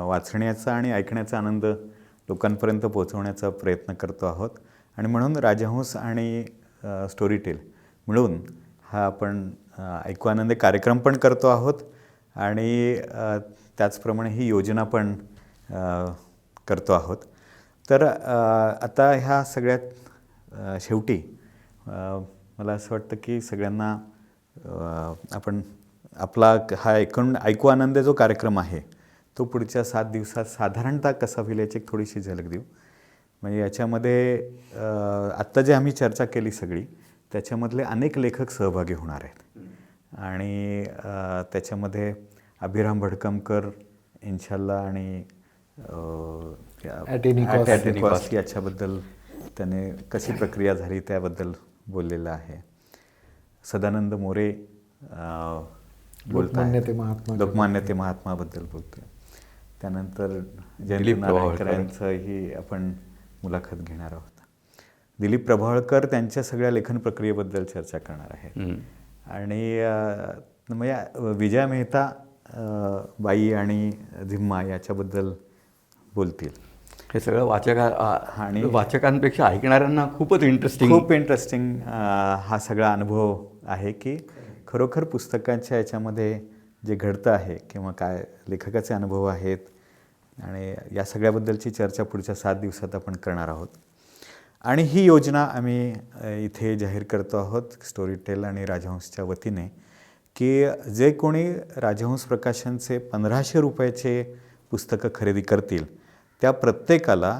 वाचण्याचा आणि ऐकण्याचा आनंद लोकांपर्यंत पोहोचवण्याचा प्रयत्न करतो आहोत. आणि म्हणून राजहंस आणि स्टोरीटेल मिळून हा आपण ऐकू आनंद कार्यक्रम पण करतो आहोत आणि त्याचप्रमाणे ही योजना पण करतो आहोत. तर आता ह्या सगळ्यात शेवटी मला असं वाटतं की सगळ्यांना आपण आपला हा ऐकू आनंद जो कार्यक्रम आहे तो पुढच्या 7 दिवसात साधारणतः कसा होईल याची एक थोडीशी झलक देऊ. म्हणजे याच्यामध्ये आत्ता जे आम्ही चर्चा केली सगळी त्याच्यामधले अनेक लेखक सहभागी होणार आहेत आणि त्याच्यामध्ये अभिराम भडकमकर इन्शाल्लाह आणि ॲटेनिकॉस याच्याबद्दल त्याने कशी प्रक्रिया झाली त्याबद्दल बोललेलं आहे. सदानंद मोरे लोकमान्य ते महात्माबद्दल बोलतोय. त्यानंतर जयंत नारायणकर यांचंही आपण मुलाखत घेणार आहोत. दिलीप प्रभावळकर त्यांच्या सगळ्या लेखन प्रक्रियेबद्दल चर्चा करणार आहेत आणि म्हणजे विजया मेहता बाई आणि झिम्मा याच्याबद्दल बोलतील. हे सगळं आणि वाचकांपेक्षा ऐकणाऱ्यांना खूप इंटरेस्टिंग हा सगळा अनुभव आहे की खरोखर पुस्तकांच्या याच्यामध्ये जे घडतं आहे किंवा काय लेखकाचे अनुभव आहेत आणि या सगळ्याबद्दलची चर्चा पुढच्या 7 दिवसात आपण करणार आहोत. आणि ही योजना आम्ही इथे जाहीर करतो आहोत स्टोरीटेल आणि राजहंसच्या वतीने की जे कोणी राजहंस प्रकाशनचे 1500 रुपयाचे पुस्तकं खरेदी करतील त्या प्रत्येकाला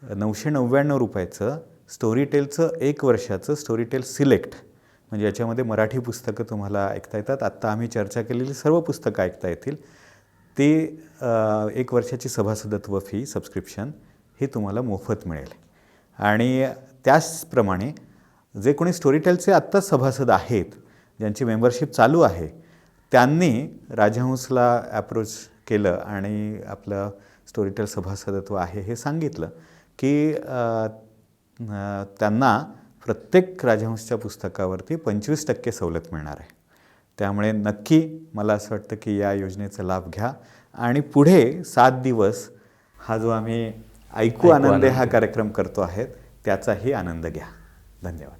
999 रुपयाचं स्टोरीटेलचं 1 वर्षाचं स्टोरीटेल सिलेक्ट, म्हणजे याच्यामध्ये मराठी पुस्तकं तुम्हाला ऐकता येतात. आत्ता आम्ही चर्चा केलेली सर्व पुस्तकं ऐकता येतील. ते 1 वर्षाची सभासदत्व फी सबस्क्रिप्शन हे तुम्हाला मोफत मिळेल. आणि त्याचप्रमाणे जे कोणी स्टोरीटेलचे आत्ताच सभासद आहेत ज्यांची मेंबरशिप चालू आहे त्यांनी राजहंसला ॲप्रोच केलं आणि आपलं स्टोरीटेल सभासदत्व आहे हे सांगितलं की त्यांना प्रत्येक राजहंसच्या पुस्तकावरती 25% सवलत मिळणार आहे. त्यामुळे नक्की मला असं वाटतं की या योजनेचा लाभ घ्या आणि पुढे 7 दिवस हा जो आम्ही ऐकू आनंद हा कार्यक्रम करतो आहे त्याचाही आनंद घ्या. धन्यवाद.